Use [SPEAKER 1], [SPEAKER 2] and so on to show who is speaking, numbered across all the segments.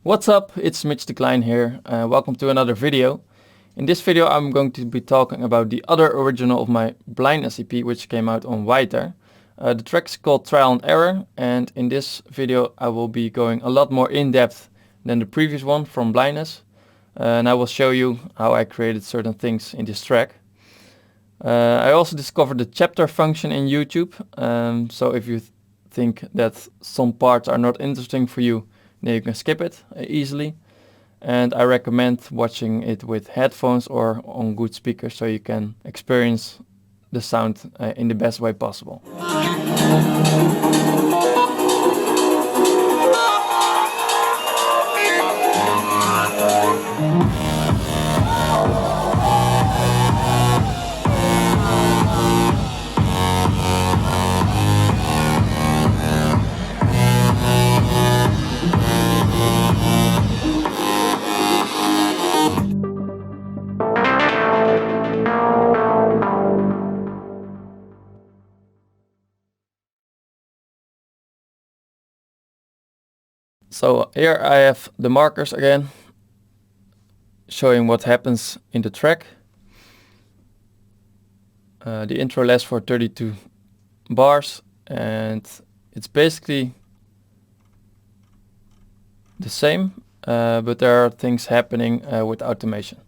[SPEAKER 1] What's up, it's Mitch the Klein here. Welcome to another video. In this video I'm going to be talking about the other original of my Blindness EP, which came out on Weiter. The track is called Trial and Error, and in this video I will be going a lot more in depth than the previous one from Blindness. And I will show you how I created certain things in this track. I also discovered the chapter function in YouTube, so if you think that some parts are not interesting for you, then you can skip it easily. And I recommend watching it with headphones or on good speakers so you can experience the sound in the best way possible. So here I have the markers again, showing what happens in the track. The intro lasts for 32 bars and it's basically the same, but there are things happening with automation.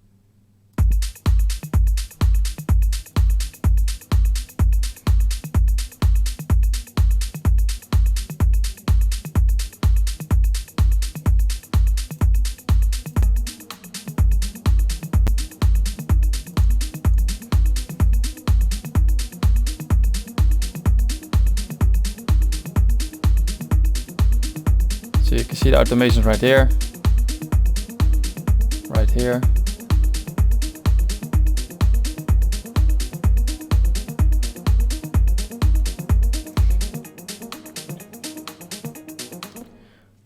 [SPEAKER 1] So you can see the automations right here, right here.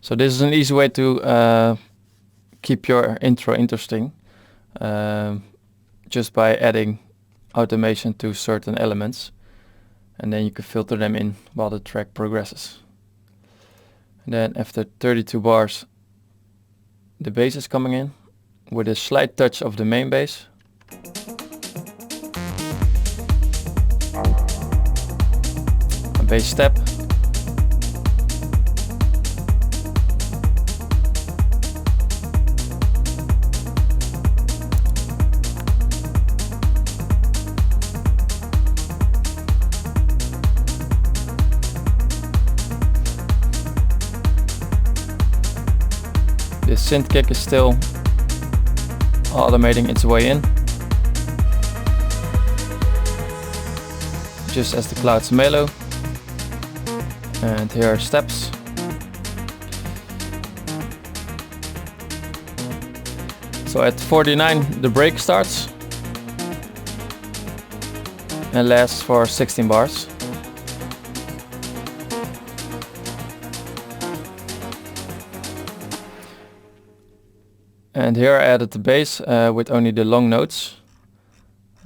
[SPEAKER 1] So this is an easy way to keep your intro interesting, just by adding automation to certain elements, and then you can filter them in while the track progresses. And then after 32 bars, the bass is coming in with a slight touch of the main bass. A bass step. The synth kick is still automating its way in, just as the clouds mellow. And here are steps. So at 49 the break starts and lasts for 16 bars. And here I added the bass with only the long notes,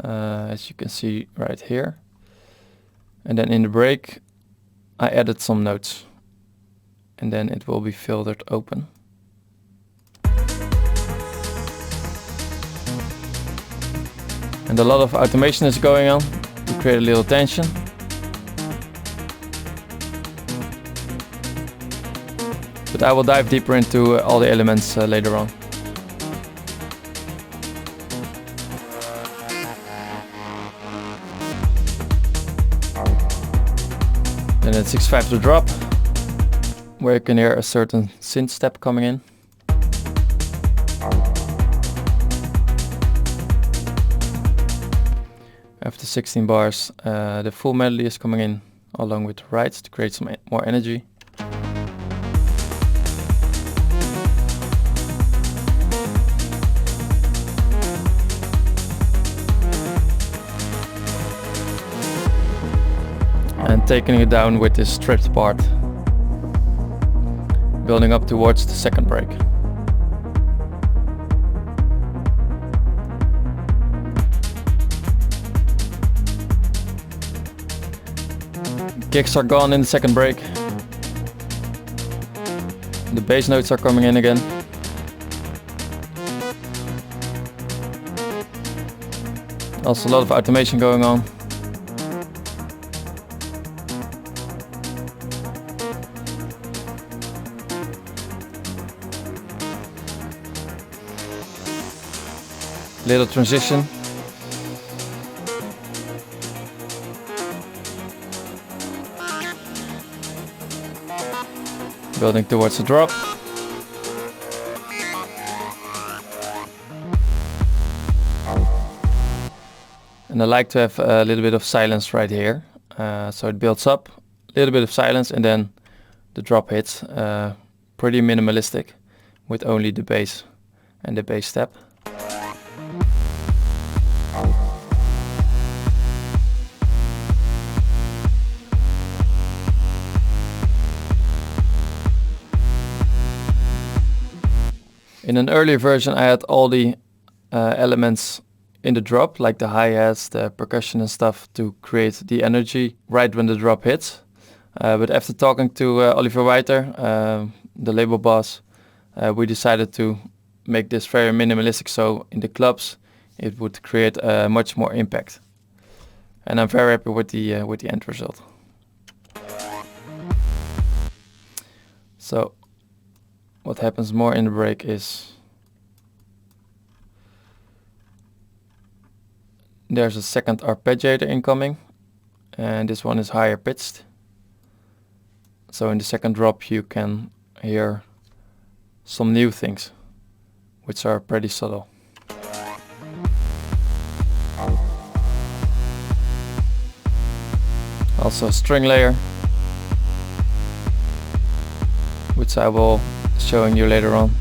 [SPEAKER 1] as you can see right here. And then in the break I added some notes, and then it will be filtered open. And a lot of automation is going on to create a little tension. But I will dive deeper into all the elements later on. Then at 6.5 the drop, where you can hear a certain synth step coming in. After 16 bars, the full melody is coming in along with the rides to create some more energy. And taking it down with this stripped part, building up towards the second break. Kicks are gone in the second break. The bass notes are coming in again. Also a lot of automation going on. Little transition. Building towards the drop. And I like to have a little bit of silence right here. So it builds up, a little bit of silence, and then the drop hits. Pretty minimalistic with only the bass and the bass step. In an earlier version I had all the elements in the drop, like the hi-hats, the percussion and stuff, to create the energy right when the drop hits. But after talking to Oliver Weiter, the label boss, we decided to make this very minimalistic, so in the clubs it would create much more impact. And I'm very happy with the end result. So what happens more in the break is there's a second arpeggiator incoming, and this one is higher pitched. So in the second drop you can hear some new things, which are pretty subtle. Also a string layer, which I will showing you later on.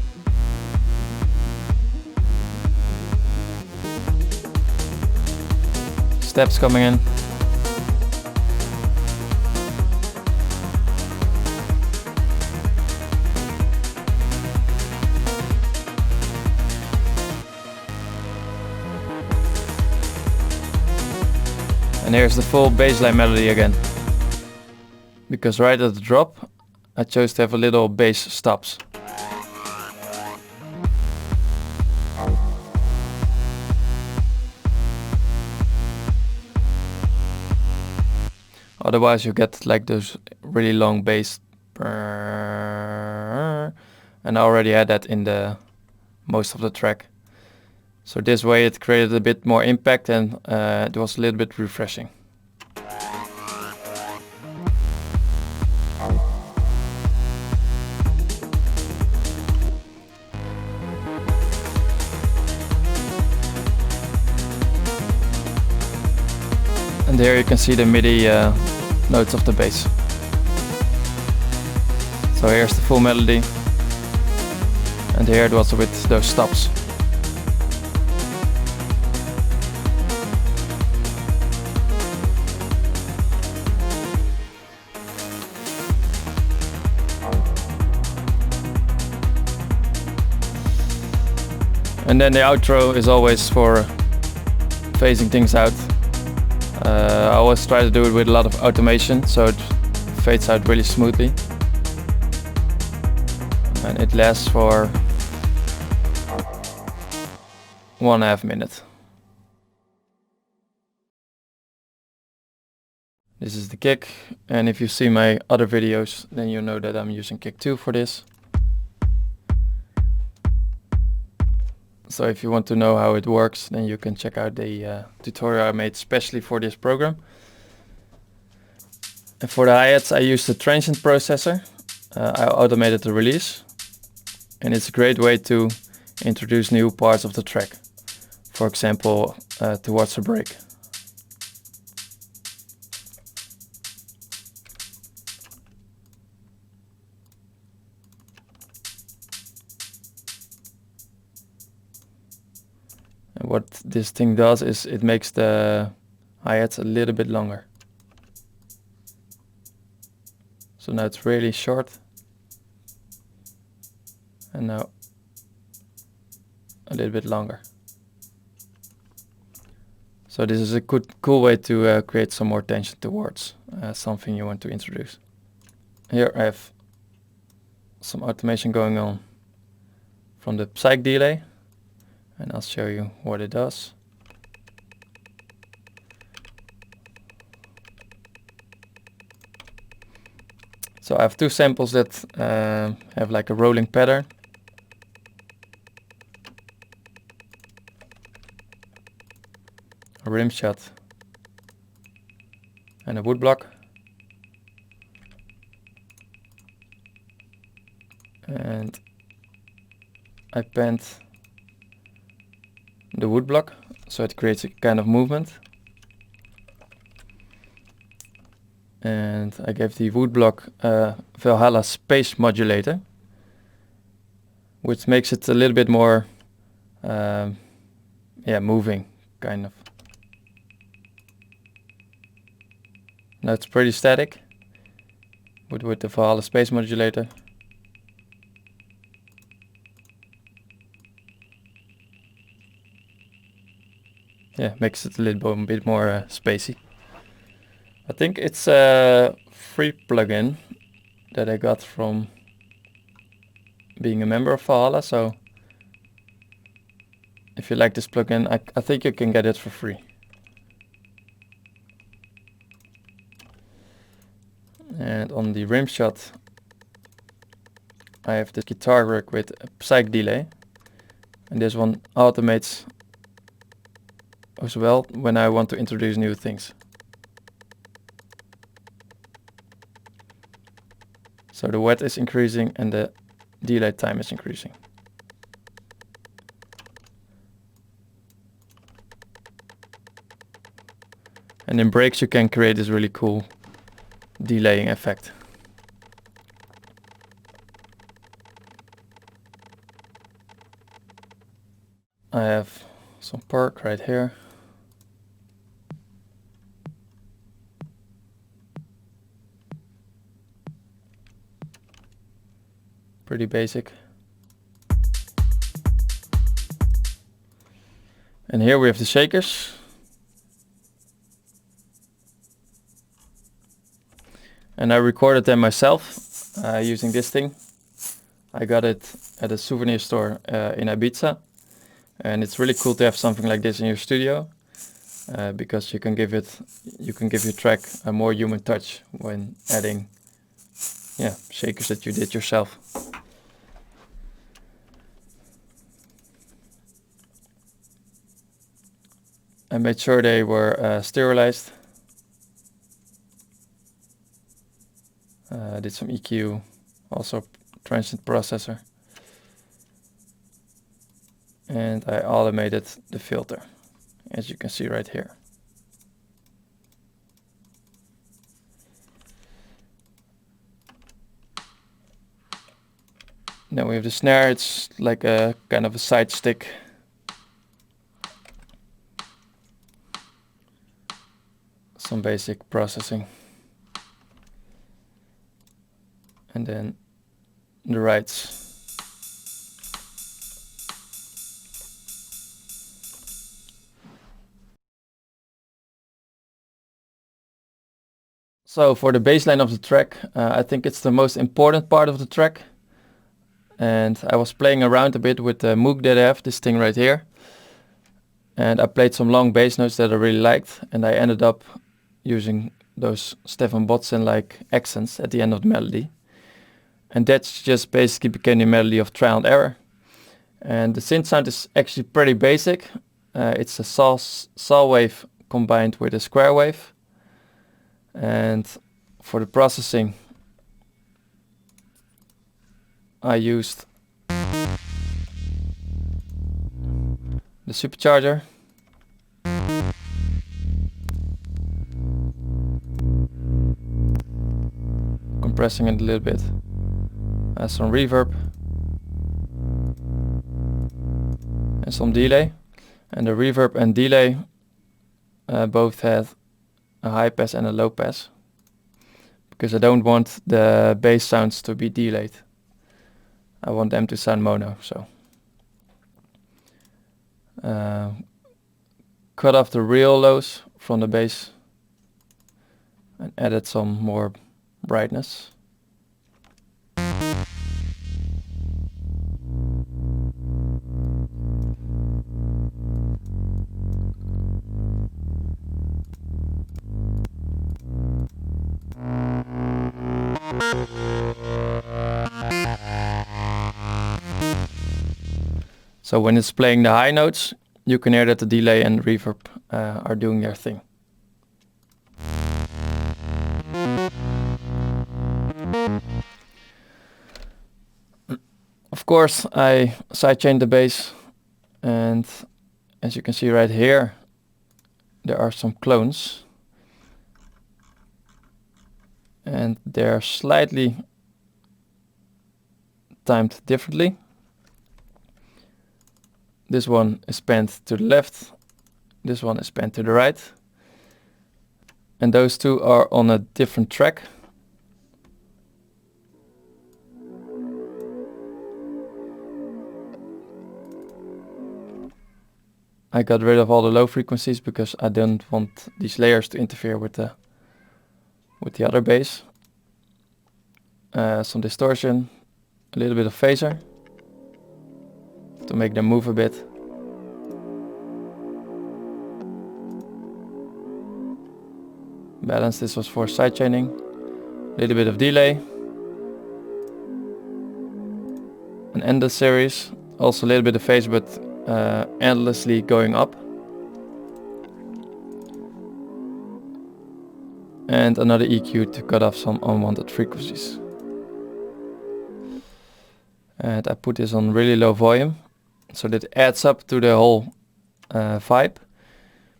[SPEAKER 1] Steps coming in. And here's the full bassline melody again. Because right at the drop I chose to have a little bass stops. Otherwise you get like those really long bass, and I already had that in the most of the track. So this way it created a bit more impact, and it was a little bit refreshing. And here you can see the MIDI notes of the bass. So here's the full melody, and here it was with those stops. And then the outro is always for phasing things out. I always try to do it with a lot of automation, so it fades out really smoothly. And it lasts for 1.5 minutes. This is the kick, and if you see my other videos, then you know that I'm using kick 2 for this. So if you want to know how it works, then you can check out the tutorial I made especially for this program. And for the hi-hats I used a transient processor. I automated the release, and it's a great way to introduce new parts of the track. For example, towards the break. And what this thing does is it makes the hi-hats a little bit longer. So now it's really short. And now a little bit longer. So this is a cool way to create some more tension towards something you want to introduce. Here I have some automation going on from the psych delay, and I'll show you what it does. So I have two samples that have like a rolling pattern. A rim shot and a woodblock. And I panned the woodblock so it creates a kind of movement. And I gave the woodblock a Valhalla space modulator, which makes it a little bit more moving, kind of. Now it's pretty static, but with the Valhalla space modulator, makes it a little bit more spacey. I think it's a free plugin that I got from being a member of Valhalla, so if you like this plugin, I think you can get it for free. And on the rim shot, I have this guitar work with a psych delay, and this one automates as well when I want to introduce new things. So the wet is increasing and the delay time is increasing. And in breaks you can create this really cool delaying effect. I have some perk right here. Pretty basic. And here we have the shakers. And I recorded them myself using this thing. I got it at a souvenir store in Ibiza. And it's really cool to have something like this in your studio, because you can give your track a more human touch when adding shakers that you did yourself. I made sure they were sterilized. Did some EQ, also transient processor. And I automated the filter, as you can see right here. Then we have the snare. It's like a kind of a side stick. Some basic processing. And then the rights. So for the bassline of the track, I think it's the most important part of the track. And I was playing around a bit with the Moog that I have, this thing right here. And I played some long bass notes that I really liked, and I ended up using those Stefan Botsen-like accents at the end of the melody. And that's just basically became the melody of trial and error. And the synth sound is actually pretty basic. It's a saw wave combined with a square wave. And for the processing, I used the supercharger. Compressing it a little bit. Some reverb. And some delay. And the reverb and delay both have a high pass and a low pass, because I don't want the bass sounds to be delayed. I want them to sound mono, so cut off the real lows from the bass and added some more brightness. So when it's playing the high notes, you can hear that the delay and reverb are doing their thing. Of course, I sidechained the bass, and as you can see right here, there are some clones, and they're slightly timed differently. This one is panned to the left, this one is panned to the right, and those two are on a different track. I got rid of all the low frequencies because I don't want these layers to interfere with the other bass. Some distortion, a little bit of phaser to make them move a bit. Balance, this was for sidechaining. A little bit of delay. An endless series, also a little bit of phase, but endlessly going up. And another EQ to cut off some unwanted frequencies. And I put this on really low volume, so that it adds up to the whole vibe,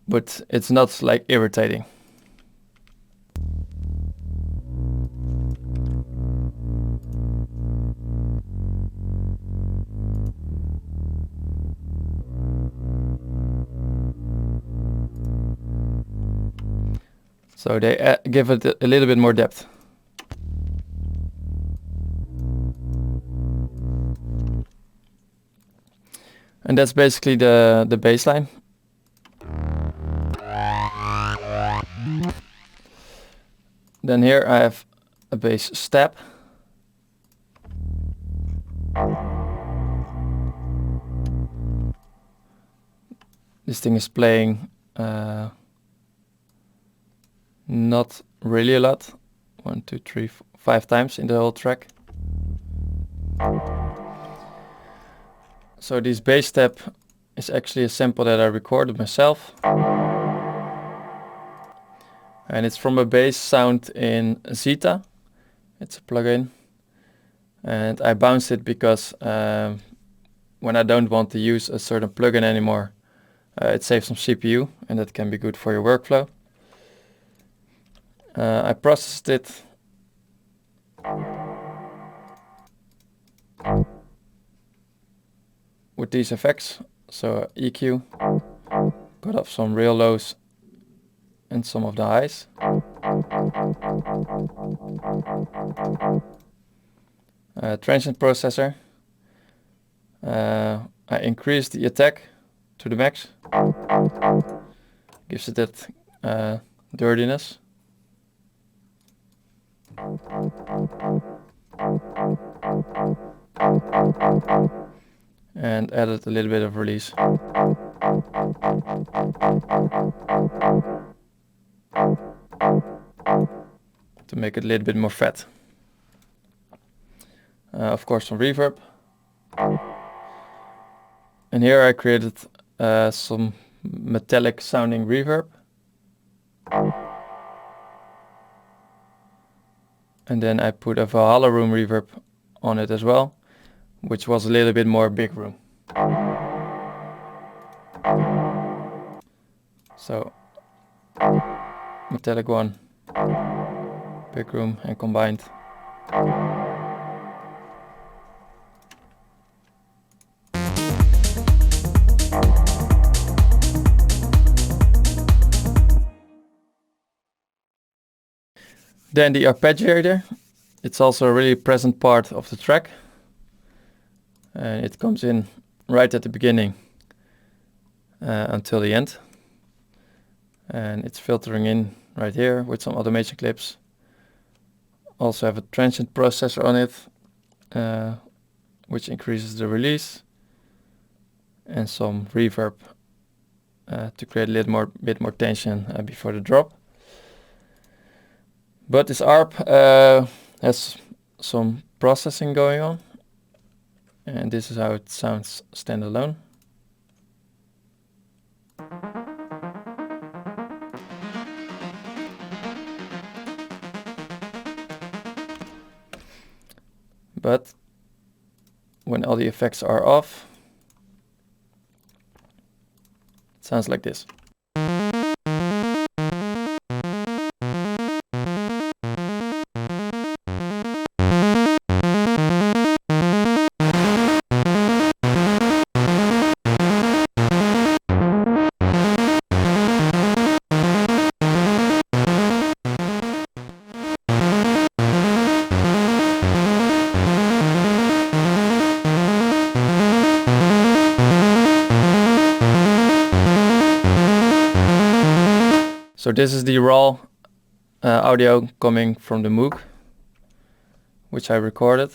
[SPEAKER 1] but it's not like irritating. So they give it a little bit more depth. And that's basically the bassline. Then here I have a bass stab. This thing is playing not really a lot. 1, 2, 3, 5 times in the whole track. So this bass step is actually a sample that I recorded myself. And it's from a bass sound in Zeta. It's a plugin. And I bounced it because when I don't want to use a certain plugin anymore, it saves some CPU, and that can be good for your workflow. I processed it. With these effects, so EQ, cut off some real lows and some of the highs. Transient processor. I increased the attack to the max. Gives it that dirtiness. And added a little bit of release. To make it a little bit more fat. Of course some reverb. And here I created some metallic sounding reverb. And then I put a Valhalla room reverb on it as well, which was a little bit more big room. So metallic one, big room, and combined. Then the arpeggiator. It's also a really present part of the track. And it comes in right at the beginning until the end. And it's filtering in right here with some automation clips. Also have a transient processor on it, which increases the release. And some reverb to create a bit more tension before the drop. But this ARP has some processing going on. And this is how it sounds standalone. But when all the effects are off, it sounds like this. So this is the raw audio coming from the Moog, which I recorded.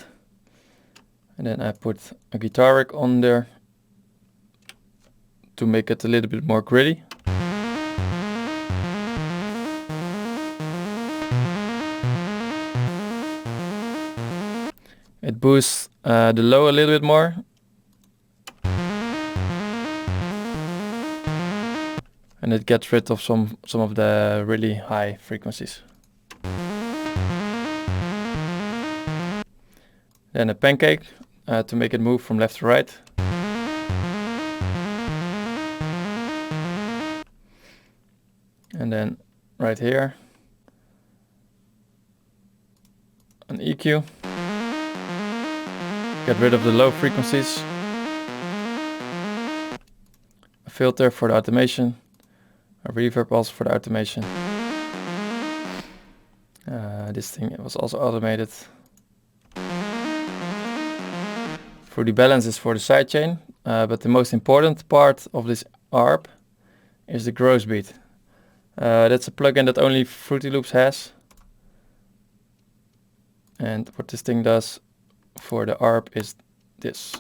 [SPEAKER 1] And then I put a guitar rig on there to make it a little bit more gritty. It boosts the low a little bit more. And it gets rid of some of the really high frequencies. Then a pancake to make it move from left to right. And then right here, an EQ. Get rid of the low frequencies. A filter for the automation. A reverb also for the automation. This thing was also automated. For the balance is for the sidechain, but the most important part of this ARP is the gross beat. That's a plugin that only Fruity Loops has. And what this thing does for the ARP is this.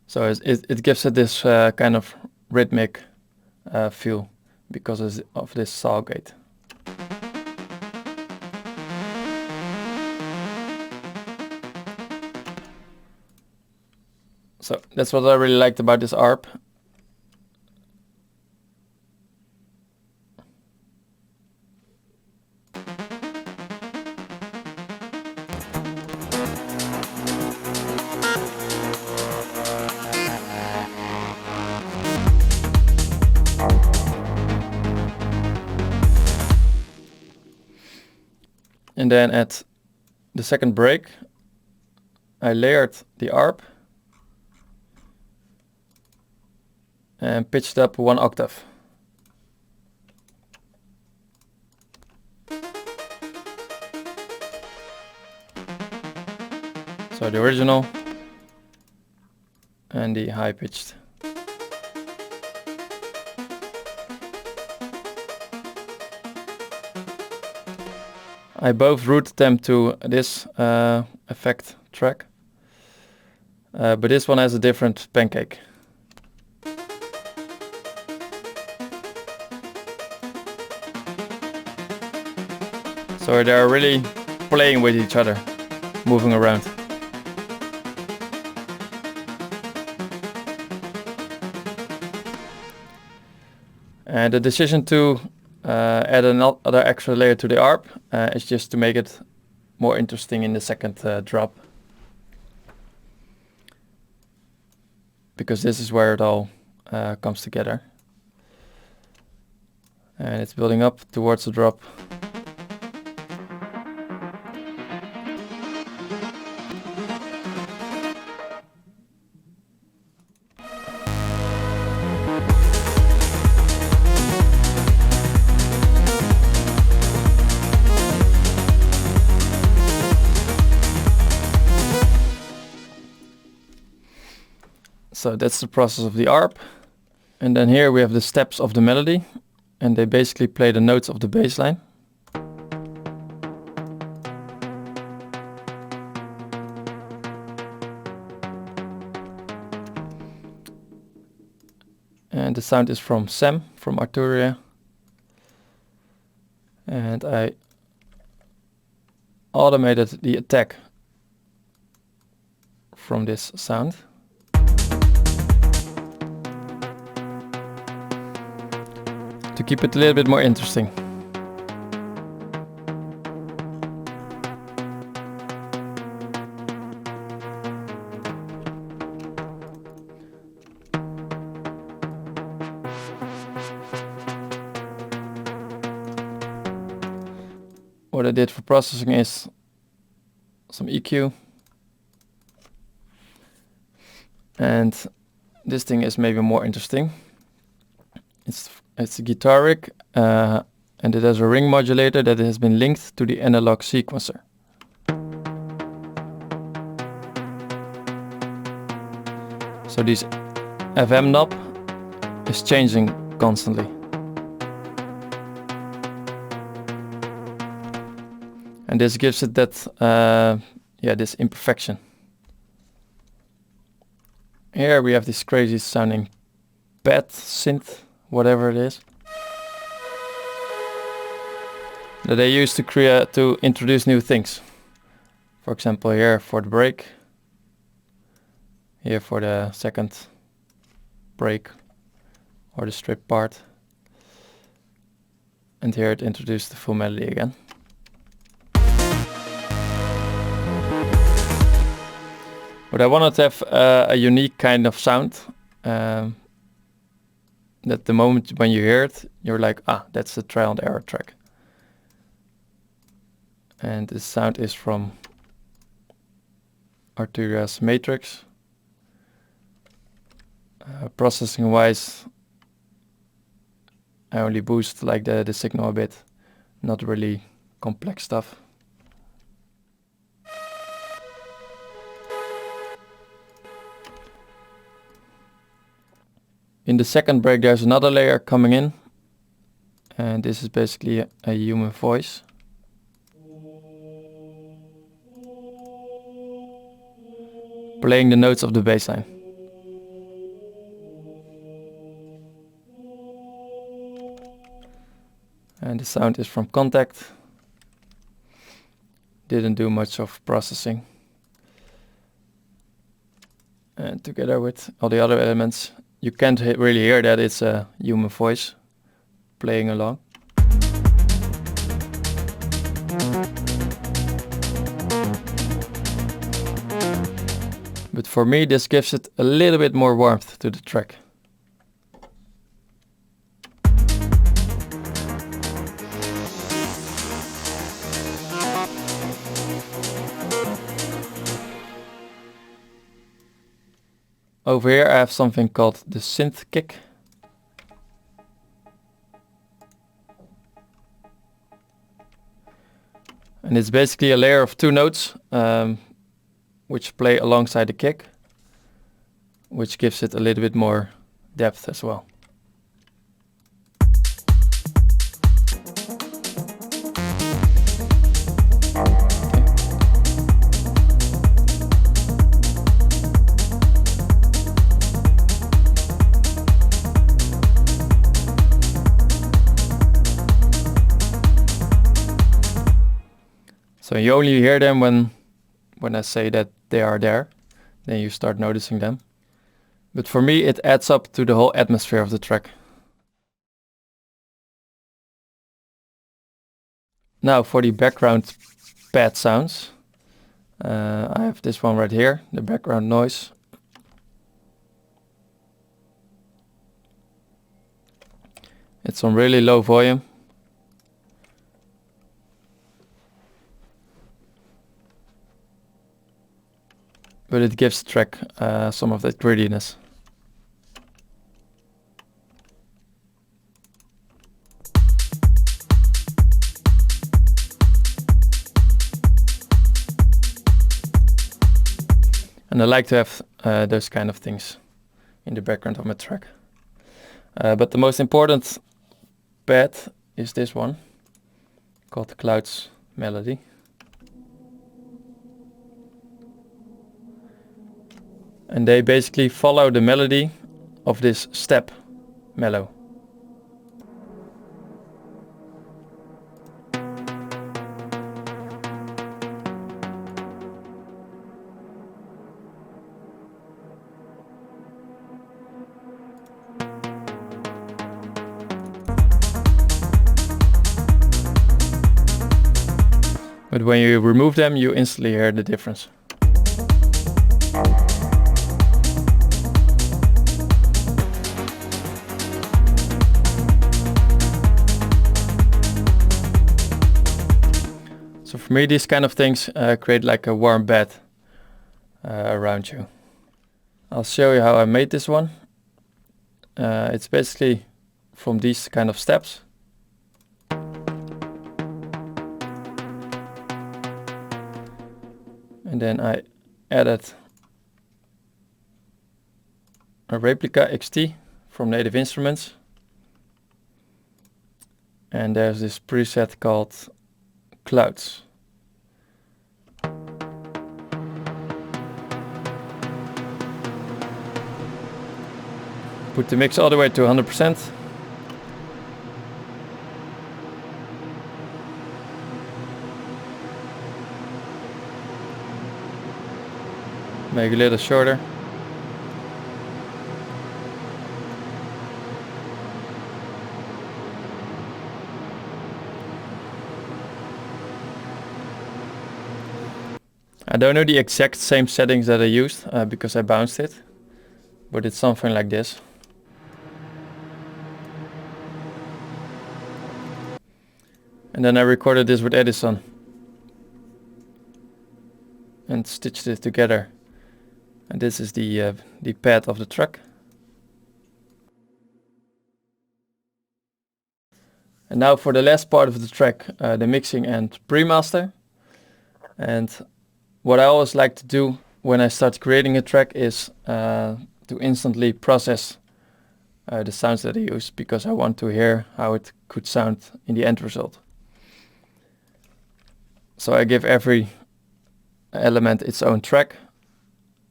[SPEAKER 1] So it gives it this kind of rhythmic feel because of this saw gate. So that's what I really liked about this ARP. And then at the second break, I layered the ARP and pitched up 1 octave. So the original and the high pitched. I both routed them to this effect track, but this one has a different pancake. So they're really playing with each other, moving around. And the decision to add another extra layer to the ARP is just to make it more interesting in the second drop. Because this is where it all comes together. And it's building up towards the drop. So that's the process of the ARP. And then here we have the steps of the melody, and they basically play the notes of the bass line. And the sound is from Sam from Arturia. And I automated the attack from this sound. To keep it a little bit more interesting. What I did for processing is some EQ. And this thing is maybe more interesting. It's a guitar rig, and it has a ring modulator that has been linked to the analog sequencer. So this FM knob is changing constantly. And this gives it that, this imperfection. Here we have this crazy sounding pad synth, whatever it is, that I use to introduce new things. For example, here for the break, here for the second break or the strip part, and here it introduced the full melody again. But I wanted to have a unique kind of sound, that the moment when you hear it, you're like, ah, that's a trial and error track. And this sound is from Arturia's Matrix. Processing wise, I only boost like the signal a bit, not really complex stuff. In the second break there's another layer coming in, and this is basically a human voice. Playing the notes of the bassline. And the sound is from Contact. Didn't do much of processing. And together with all the other elements, you can't really hear that it's a human voice playing along. But for me, this gives it a little bit more warmth to the track. Over here I have something called the synth kick. And it's basically a layer of two notes which play alongside the kick, which gives it a little bit more depth as well. So you only hear them when I say that they are there, then you start noticing them. But for me it adds up to the whole atmosphere of the track. Now for the background pad sounds, I have this one right here, the background noise. It's on really low volume. But it gives the track some of that grittiness. And I like to have those kind of things in the background of my track. But the most important pad is this one, called the Clouds Melody. And they basically follow the melody of this step mellow. But when you remove them, you instantly hear the difference. So for me, these kind of things create like a warm bed around you. I'll show you how I made this one. It's basically from these kind of steps. And then I added a replica XT from Native Instruments. And there's this preset called Clouds. Put the mix all the way to 100%. Make it a little shorter. I don't know the exact same settings that I used because I bounced it, but it's something like this. And then I recorded this with Edison and stitched it together. And this is the pad of the track. And now for the last part of the track, the mixing and pre-master. And what I always like to do when I start creating a track is to instantly process the sounds that I use, because I want to hear how it could sound in the end result. So I give every element its own track,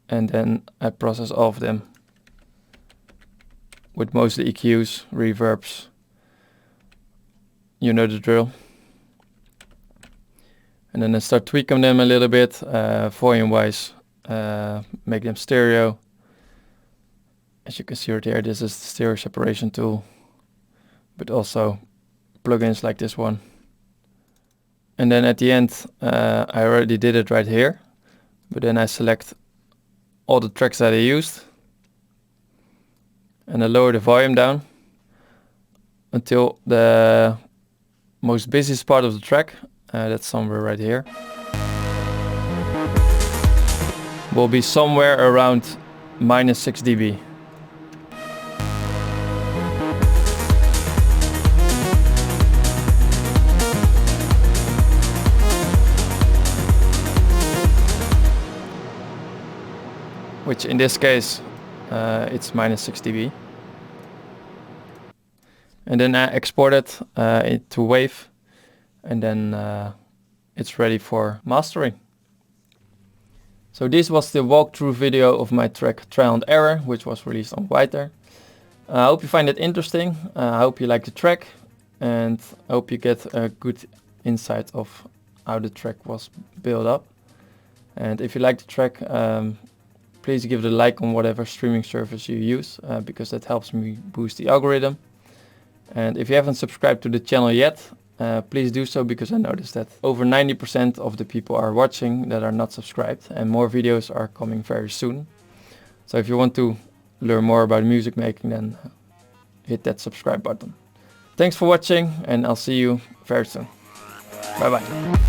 [SPEAKER 1] and then I process all of them with mostly EQs, reverbs, you know the drill. And then I start tweaking them a little bit, volume wise, make them stereo. As you can see right here, this is the stereo separation tool, but also plugins like this one. And then at the end, I already did it right here, but then I select all the tracks that I used, and I lower the volume down until the most busiest part of the track, that's somewhere right here, will be somewhere around -6 dB. Which in this case, it's -6 dB. And then I export it to WAV, and then it's ready for mastering. So this was the walkthrough video of my track Trial and Error, which was released on Weiter. I hope you find it interesting. I hope you like the track, and I hope you get a good insight of how the track was built up. And if you like the track, please give it a like on whatever streaming service you use, because that helps me boost the algorithm. And if you haven't subscribed to the channel yet, please do so, because I noticed that over 90% of the people are watching that are not subscribed, and more videos are coming very soon. So if you want to learn more about music making, then hit that subscribe button. Thanks for watching, and I'll see you very soon. Bye bye.